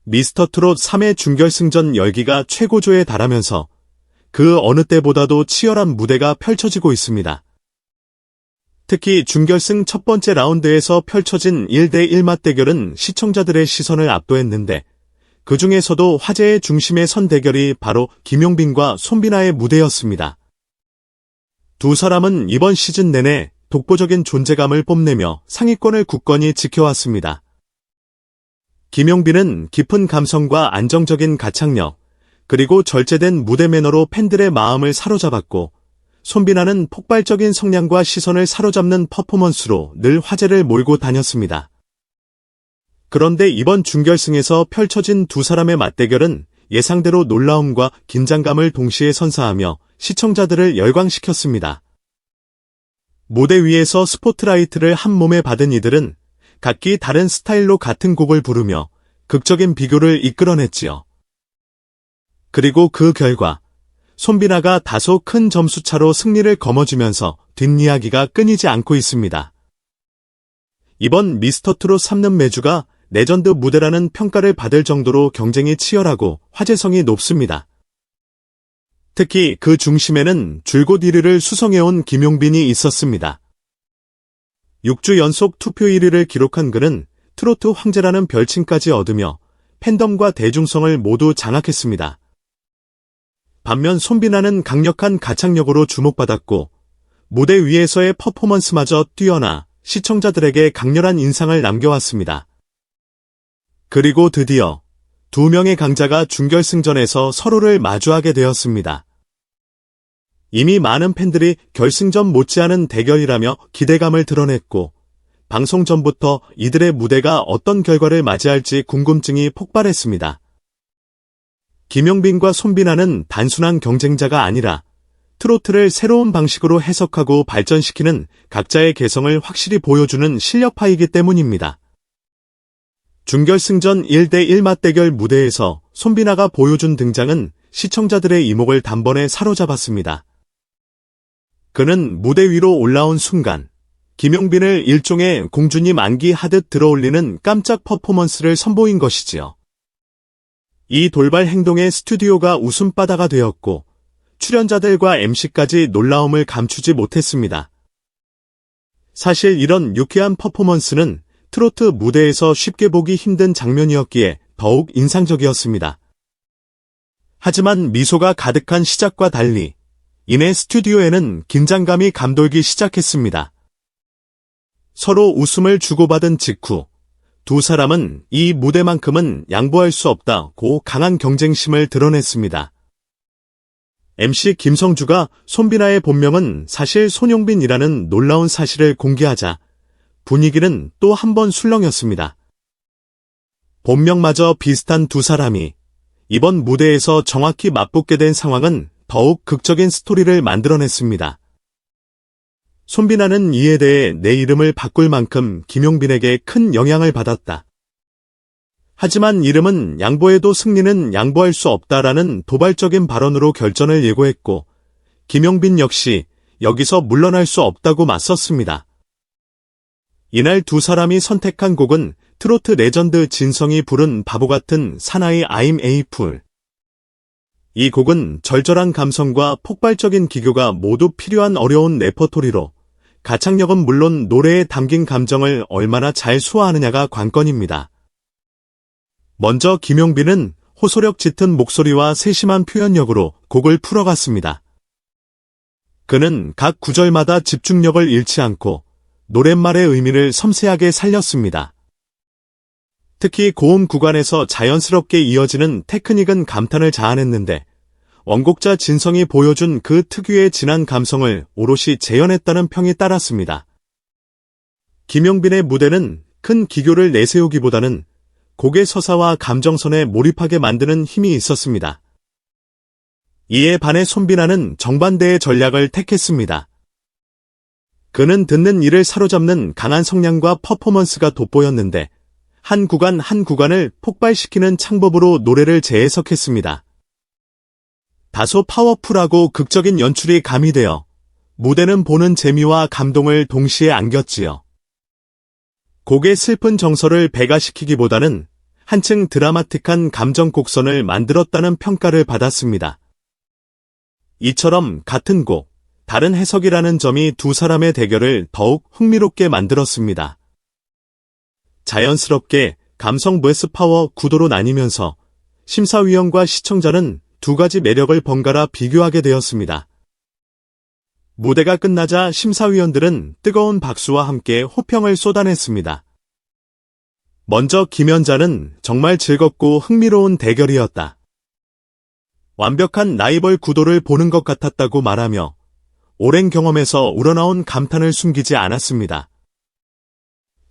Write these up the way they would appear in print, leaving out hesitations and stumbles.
미스터트롯 3회 준결승전 열기가 최고조에 달하면서 그 어느 때보다도 치열한 무대가 펼쳐지고 있습니다. 특히 준결승 첫 번째 라운드에서 펼쳐진 1대1 맞대결은 시청자들의 시선을 압도했는데 그 중에서도 화제의 중심에 선 대결이 바로 김용빈과 손비나의 무대였습니다. 두 사람은 이번 시즌 내내 독보적인 존재감을 뽐내며 상위권을 굳건히 지켜왔습니다. 김용빈은 깊은 감성과 안정적인 가창력, 그리고 절제된 무대 매너로 팬들의 마음을 사로잡았고, 손비나는 폭발적인 성량과 시선을 사로잡는 퍼포먼스로 늘 화제를 몰고 다녔습니다. 그런데 이번 준결승에서 펼쳐진 두 사람의 맞대결은 예상대로 놀라움과 긴장감을 동시에 선사하며 시청자들을 열광시켰습니다. 무대 위에서 스포트라이트를 한 몸에 받은 이들은 각기 다른 스타일로 같은 곡을 부르며 극적인 비교를 이끌어냈지요. 그리고 그 결과 손비나가 다소 큰 점수차로 승리를 거머쥐면서 뒷이야기가 끊이지 않고 있습니다. 이번 미스터트롯 3는 매주가 레전드 무대라는 평가를 받을 정도로 경쟁이 치열하고 화제성이 높습니다. 특히 그 중심에는 줄곧 1위를 수성해온 김용빈이 있었습니다. 6주 연속 투표 1위를 기록한 그는 트로트 황제라는 별칭까지 얻으며 팬덤과 대중성을 모두 장악했습니다. 반면 손비나는 강력한 가창력으로 주목받았고 무대 위에서의 퍼포먼스마저 뛰어나 시청자들에게 강렬한 인상을 남겨왔습니다. 그리고 드디어 두 명의 강자가 준결승전에서 서로를 마주하게 되었습니다. 이미 많은 팬들이 결승전 못지않은 대결이라며 기대감을 드러냈고 방송 전부터 이들의 무대가 어떤 결과를 맞이할지 궁금증이 폭발했습니다. 김용빈과 손비나는 단순한 경쟁자가 아니라 트로트를 새로운 방식으로 해석하고 발전시키는 각자의 개성을 확실히 보여주는 실력파이기 때문입니다. 준결승전 1대1 맞대결 무대에서 손비나가 보여준 등장은 시청자들의 이목을 단번에 사로잡았습니다. 그는 무대 위로 올라온 순간 김용빈을 일종의 공주님 안기 하듯 들어올리는 깜짝 퍼포먼스를 선보인 것이지요. 이 돌발 행동에 스튜디오가 웃음바다가 되었고 출연자들과 MC까지 놀라움을 감추지 못했습니다. 사실 이런 유쾌한 퍼포먼스는 트로트 무대에서 쉽게 보기 힘든 장면이었기에 더욱 인상적이었습니다. 하지만 미소가 가득한 시작과 달리 이내 스튜디오에는 긴장감이 감돌기 시작했습니다. 서로 웃음을 주고받은 직후 두 사람은 이 무대만큼은 양보할 수 없다고 강한 경쟁심을 드러냈습니다. MC 김성주가 손비나의 본명은 사실 손용빈이라는 놀라운 사실을 공개하자 분위기는 또 한 번 술렁였습니다. 본명마저 비슷한 두 사람이 이번 무대에서 정확히 맞붙게 된 상황은 더욱 극적인 스토리를 만들어냈습니다. 손비나는 이에 대해 내 이름을 바꿀 만큼 김용빈에게 큰 영향을 받았다. 하지만 이름은 양보해도 승리는 양보할 수 없다라는 도발적인 발언으로 결전을 예고했고 김용빈 역시 여기서 물러날 수 없다고 맞섰습니다. 이날 두 사람이 선택한 곡은 트로트 레전드 진성이 부른 바보같은 사나이 I'm a fool. 이 곡은 절절한 감성과 폭발적인 기교가 모두 필요한 어려운 레퍼토리로 가창력은 물론 노래에 담긴 감정을 얼마나 잘 소화하느냐가 관건입니다. 먼저 김용빈은 호소력 짙은 목소리와 세심한 표현력으로 곡을 풀어갔습니다. 그는 각 구절마다 집중력을 잃지 않고 노랫말의 의미를 섬세하게 살렸습니다. 특히 고음 구간에서 자연스럽게 이어지는 테크닉은 감탄을 자아냈는데 원곡자 진성이 보여준 그 특유의 진한 감성을 오롯이 재현했다는 평이 따랐습니다. 김용빈의 무대는 큰 기교를 내세우기보다는 곡의 서사와 감정선에 몰입하게 만드는 힘이 있었습니다. 이에 반해 손비나는 정반대의 전략을 택했습니다. 그는 듣는 이를 사로잡는 강한 성량과 퍼포먼스가 돋보였는데 한 구간 한 구간을 폭발시키는 창법으로 노래를 재해석했습니다. 다소 파워풀하고 극적인 연출이 가미되어 무대는 보는 재미와 감동을 동시에 안겼지요. 곡의 슬픈 정서를 배가시키기보다는 한층 드라마틱한 감정 곡선을 만들었다는 평가를 받았습니다. 이처럼 같은 곡, 다른 해석이라는 점이 두 사람의 대결을 더욱 흥미롭게 만들었습니다. 자연스럽게 감성 vs 파워 구도로 나뉘면서 심사위원과 시청자는 두 가지 매력을 번갈아 비교하게 되었습니다. 무대가 끝나자 심사위원들은 뜨거운 박수와 함께 호평을 쏟아냈습니다. 먼저 김연자는 정말 즐겁고 흥미로운 대결이었다. 완벽한 라이벌 구도를 보는 것 같았다고 말하며 오랜 경험에서 우러나온 감탄을 숨기지 않았습니다.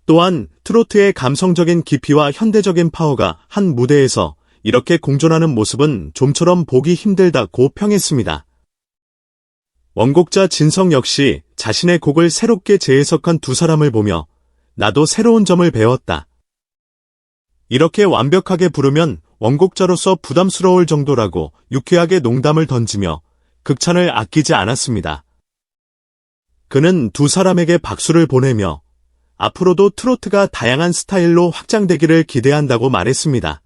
또한 트로트의 감성적인 깊이와 현대적인 파워가 한 무대에서 이렇게 공존하는 모습은 좀처럼 보기 힘들다고 평했습니다. 원곡자 진성 역시 자신의 곡을 새롭게 재해석한 두 사람을 보며 나도 새로운 점을 배웠다. 이렇게 완벽하게 부르면 원곡자로서 부담스러울 정도라고 유쾌하게 농담을 던지며 극찬을 아끼지 않았습니다. 그는 두 사람에게 박수를 보내며 앞으로도 트로트가 다양한 스타일로 확장되기를 기대한다고 말했습니다.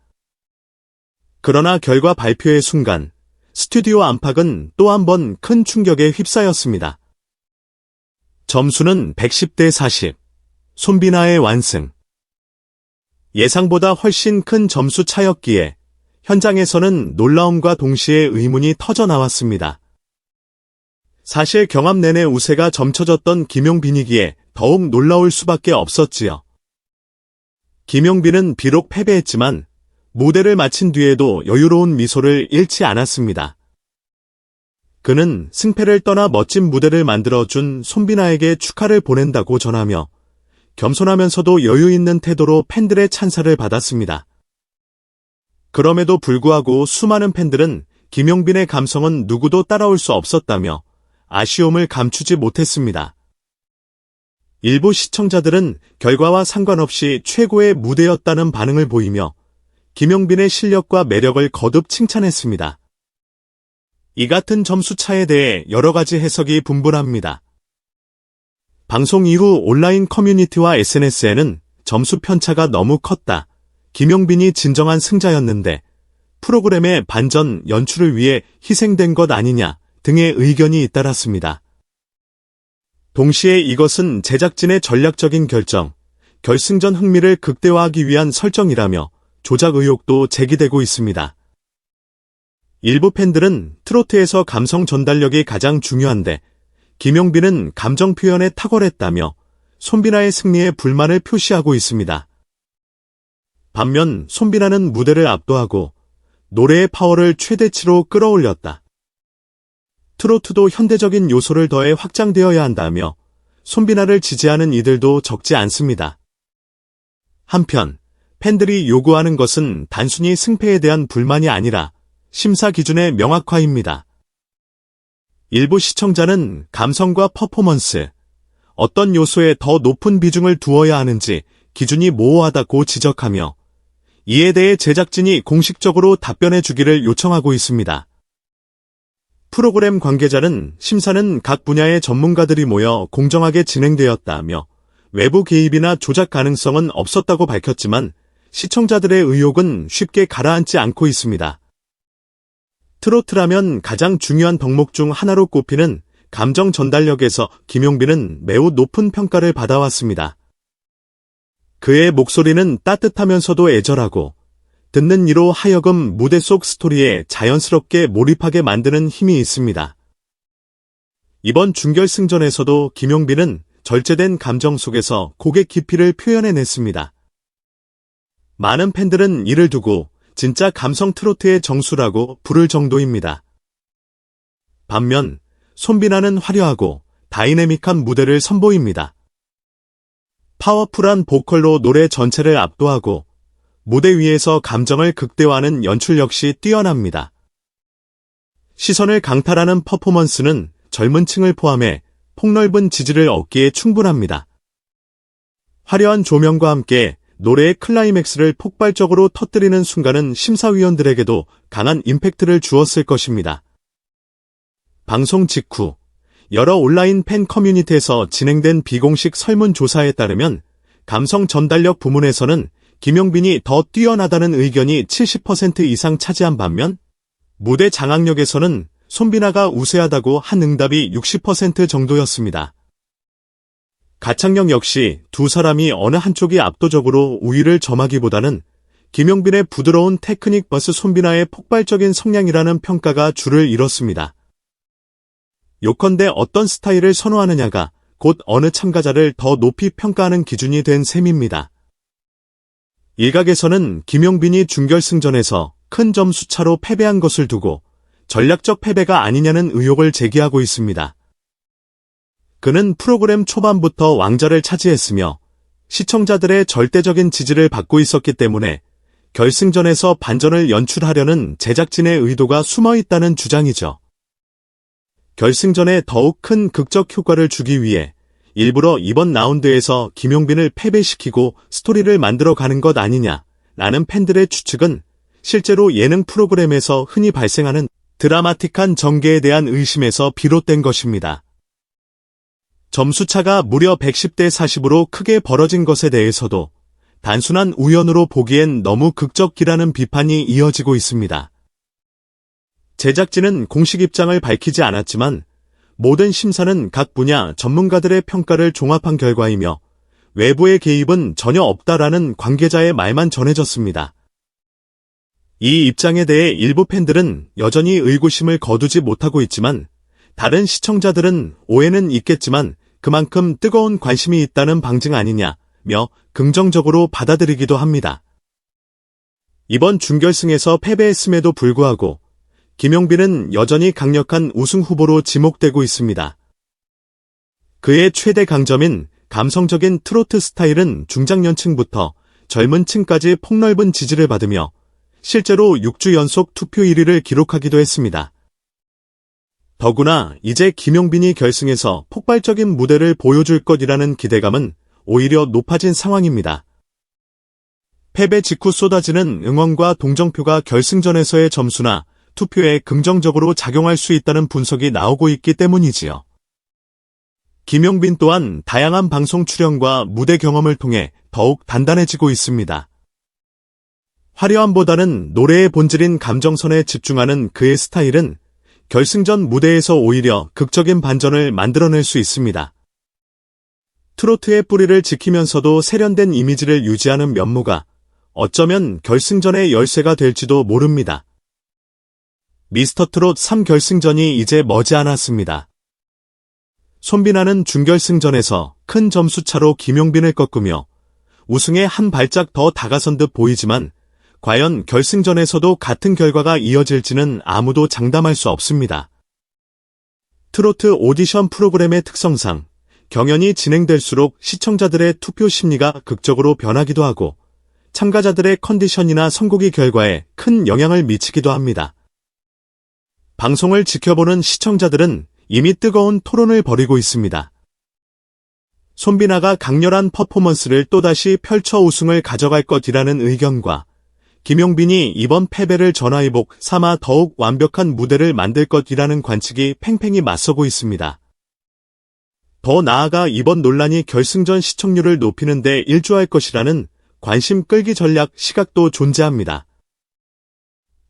그러나 결과 발표의 순간 스튜디오 안팎은 또 한 번 큰 충격에 휩싸였습니다. 점수는 110대 40. 손비나의 완승. 예상보다 훨씬 큰 점수 차였기에 현장에서는 놀라움과 동시에 의문이 터져 나왔습니다. 사실 경합 내내 우세가 점쳐졌던 김용빈이기에 더욱 놀라울 수밖에 없었지요. 김용빈은 비록 패배했지만 무대를 마친 뒤에도 여유로운 미소를 잃지 않았습니다. 그는 승패를 떠나 멋진 무대를 만들어준 손비나에게 축하를 보낸다고 전하며 겸손하면서도 여유 있는 태도로 팬들의 찬사를 받았습니다. 그럼에도 불구하고 수많은 팬들은 김용빈의 감성은 누구도 따라올 수 없었다며 아쉬움을 감추지 못했습니다. 일부 시청자들은 결과와 상관없이 최고의 무대였다는 반응을 보이며 김용빈의 실력과 매력을 거듭 칭찬했습니다. 이 같은 점수 차에 대해 여러 가지 해석이 분분합니다. 방송 이후 온라인 커뮤니티와 SNS에는 점수 편차가 너무 컸다. 김용빈이 진정한 승자였는데 프로그램의 반전 연출을 위해 희생된 것 아니냐 등의 의견이 잇따랐습니다. 동시에 이것은 제작진의 전략적인 결정, 결승전 흥미를 극대화하기 위한 설정이라며 조작 의혹도 제기되고 있습니다. 일부 팬들은 트로트에서 감성 전달력이 가장 중요한데 김용빈은 감정 표현에 탁월했다며 손비나의 승리에 불만을 표시하고 있습니다. 반면 손비나는 무대를 압도하고 노래의 파워를 최대치로 끌어올렸다. 트로트도 현대적인 요소를 더해 확장되어야 한다며 손비나를 지지하는 이들도 적지 않습니다. 한편 팬들이 요구하는 것은 단순히 승패에 대한 불만이 아니라 심사 기준의 명확화입니다. 일부 시청자는 감성과 퍼포먼스, 어떤 요소에 더 높은 비중을 두어야 하는지 기준이 모호하다고 지적하며 이에 대해 제작진이 공식적으로 답변해 주기를 요청하고 있습니다. 프로그램 관계자는 심사는 각 분야의 전문가들이 모여 공정하게 진행되었다며 외부 개입이나 조작 가능성은 없었다고 밝혔지만 시청자들의 의혹은 쉽게 가라앉지 않고 있습니다. 트로트라면 가장 중요한 덕목 중 하나로 꼽히는 감정 전달력에서 김용빈은 매우 높은 평가를 받아왔습니다. 그의 목소리는 따뜻하면서도 애절하고 듣는 이로 하여금 무대 속 스토리에 자연스럽게 몰입하게 만드는 힘이 있습니다. 이번 준결승전에서도 김용빈은 절제된 감정 속에서 곡의 깊이를 표현해냈습니다. 많은 팬들은 이를 두고 진짜 감성 트로트의 정수라고 부를 정도입니다. 반면 손비나는 화려하고 다이내믹한 무대를 선보입니다. 파워풀한 보컬로 노래 전체를 압도하고 무대 위에서 감정을 극대화하는 연출 역시 뛰어납니다. 시선을 강탈하는 퍼포먼스는 젊은 층을 포함해 폭넓은 지지를 얻기에 충분합니다. 화려한 조명과 함께 노래의 클라이맥스를 폭발적으로 터뜨리는 순간은 심사위원들에게도 강한 임팩트를 주었을 것입니다. 방송 직후 여러 온라인 팬 커뮤니티에서 진행된 비공식 설문조사에 따르면 감성 전달력 부문에서는 김용빈이 더 뛰어나다는 의견이 70% 이상 차지한 반면 무대 장악력에서는 손비나가 우세하다고 한 응답이 60% 정도였습니다. 가창력 역시 두 사람이 어느 한쪽이 압도적으로 우위를 점하기보다는 김용빈의 부드러운 테크닉 vs 손비나의 폭발적인 성량이라는 평가가 줄을 이뤘습니다. 요컨대 어떤 스타일을 선호하느냐가 곧 어느 참가자를 더 높이 평가하는 기준이 된 셈입니다. 일각에서는 김용빈이 준결승전에서 큰 점수 차로 패배한 것을 두고 전략적 패배가 아니냐는 의혹을 제기하고 있습니다. 그는 프로그램 초반부터 왕좌를 차지했으며 시청자들의 절대적인 지지를 받고 있었기 때문에 결승전에서 반전을 연출하려는 제작진의 의도가 숨어 있다는 주장이죠. 결승전에 더욱 큰 극적 효과를 주기 위해 일부러 이번 라운드에서 김용빈을 패배시키고 스토리를 만들어가는 것 아니냐라는 팬들의 추측은 실제로 예능 프로그램에서 흔히 발생하는 드라마틱한 전개에 대한 의심에서 비롯된 것입니다. 점수차가 무려 110대 40으로 크게 벌어진 것에 대해서도 단순한 우연으로 보기엔 너무 극적이라는 비판이 이어지고 있습니다. 제작진은 공식 입장을 밝히지 않았지만 모든 심사는 각 분야 전문가들의 평가를 종합한 결과이며 외부의 개입은 전혀 없다라는 관계자의 말만 전해졌습니다. 이 입장에 대해 일부 팬들은 여전히 의구심을 거두지 못하고 있지만 다른 시청자들은 오해는 있겠지만 그만큼 뜨거운 관심이 있다는 방증 아니냐며 긍정적으로 받아들이기도 합니다. 이번 준결승에서 패배했음에도 불구하고 김용빈은 여전히 강력한 우승 후보로 지목되고 있습니다. 그의 최대 강점인 감성적인 트로트 스타일은 중장년층부터 젊은 층까지 폭넓은 지지를 받으며 실제로 6주 연속 투표 1위를 기록하기도 했습니다. 더구나 이제 김용빈이 결승에서 폭발적인 무대를 보여줄 것이라는 기대감은 오히려 높아진 상황입니다. 패배 직후 쏟아지는 응원과 동정표가 결승전에서의 점수나 투표에 긍정적으로 작용할 수 있다는 분석이 나오고 있기 때문이지요. 김용빈 또한 다양한 방송 출연과 무대 경험을 통해 더욱 단단해지고 있습니다. 화려함보다는 노래의 본질인 감정선에 집중하는 그의 스타일은 결승전 무대에서 오히려 극적인 반전을 만들어낼 수 있습니다. 트로트의 뿌리를 지키면서도 세련된 이미지를 유지하는 면모가 어쩌면 결승전의 열쇠가 될지도 모릅니다. 미스터트롯 3결승전이 이제 머지않았습니다. 손비나는 준결승전에서 큰 점수차로 김용빈을 꺾으며 우승에 한 발짝 더 다가선 듯 보이지만 과연 결승전에서도 같은 결과가 이어질지는 아무도 장담할 수 없습니다. 트로트 오디션 프로그램의 특성상 경연이 진행될수록 시청자들의 투표 심리가 극적으로 변하기도 하고 참가자들의 컨디션이나 선곡이 결과에 큰 영향을 미치기도 합니다. 방송을 지켜보는 시청자들은 이미 뜨거운 토론을 벌이고 있습니다. 손비나가 강렬한 퍼포먼스를 또다시 펼쳐 우승을 가져갈 것이라는 의견과 김용빈이 이번 패배를 전화위복 삼아 더욱 완벽한 무대를 만들 것이라는 관측이 팽팽히 맞서고 있습니다. 더 나아가 이번 논란이 결승전 시청률을 높이는 데 일조할 것이라는 관심 끌기 전략 시각도 존재합니다.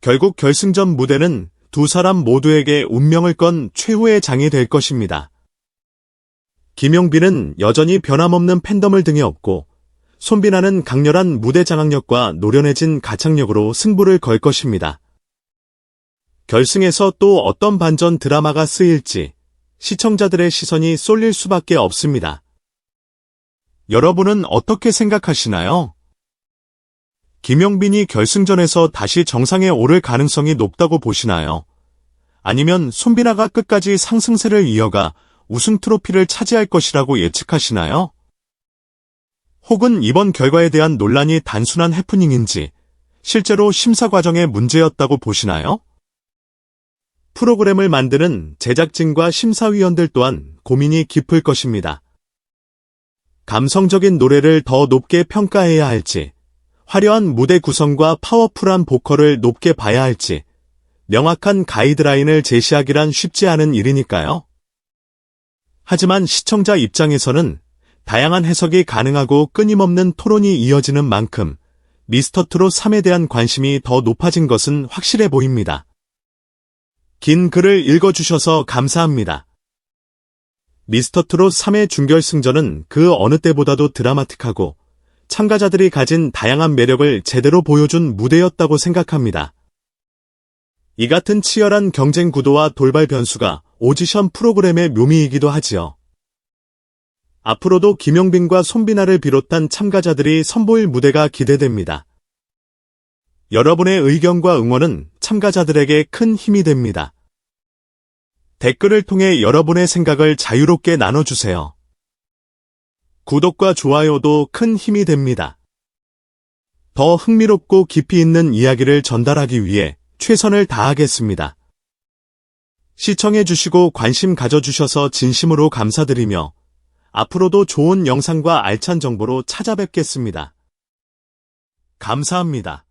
결국 결승전 무대는 두 사람 모두에게 운명을 건 최후의 장이 될 것입니다. 김용빈은 여전히 변함없는 팬덤을 등에 업고 손비나는 강렬한 무대 장악력과 노련해진 가창력으로 승부를 걸 것입니다. 결승에서 또 어떤 반전 드라마가 쓰일지 시청자들의 시선이 쏠릴 수밖에 없습니다. 여러분은 어떻게 생각하시나요? 김용빈이 결승전에서 다시 정상에 오를 가능성이 높다고 보시나요? 아니면 손비나가 끝까지 상승세를 이어가 우승 트로피를 차지할 것이라고 예측하시나요? 혹은 이번 결과에 대한 논란이 단순한 해프닝인지 실제로 심사 과정의 문제였다고 보시나요? 프로그램을 만드는 제작진과 심사위원들 또한 고민이 깊을 것입니다. 감성적인 노래를 더 높게 평가해야 할지, 화려한 무대 구성과 파워풀한 보컬을 높게 봐야 할지 명확한 가이드라인을 제시하기란 쉽지 않은 일이니까요. 하지만 시청자 입장에서는 다양한 해석이 가능하고 끊임없는 토론이 이어지는 만큼 미스터트롯 3에 대한 관심이 더 높아진 것은 확실해 보입니다. 긴 글을 읽어주셔서 감사합니다. 미스터트롯 3의 준결승전은 그 어느 때보다도 드라마틱하고 참가자들이 가진 다양한 매력을 제대로 보여준 무대였다고 생각합니다. 이 같은 치열한 경쟁 구도와 돌발 변수가 오디션 프로그램의 묘미이기도 하지요. 앞으로도 김용빈과 손비나를 비롯한 참가자들이 선보일 무대가 기대됩니다. 여러분의 의견과 응원은 참가자들에게 큰 힘이 됩니다. 댓글을 통해 여러분의 생각을 자유롭게 나눠주세요. 구독과 좋아요도 큰 힘이 됩니다. 더 흥미롭고 깊이 있는 이야기를 전달하기 위해 최선을 다하겠습니다. 시청해주시고 관심 가져주셔서 진심으로 감사드리며 앞으로도 좋은 영상과 알찬 정보로 찾아뵙겠습니다. 감사합니다.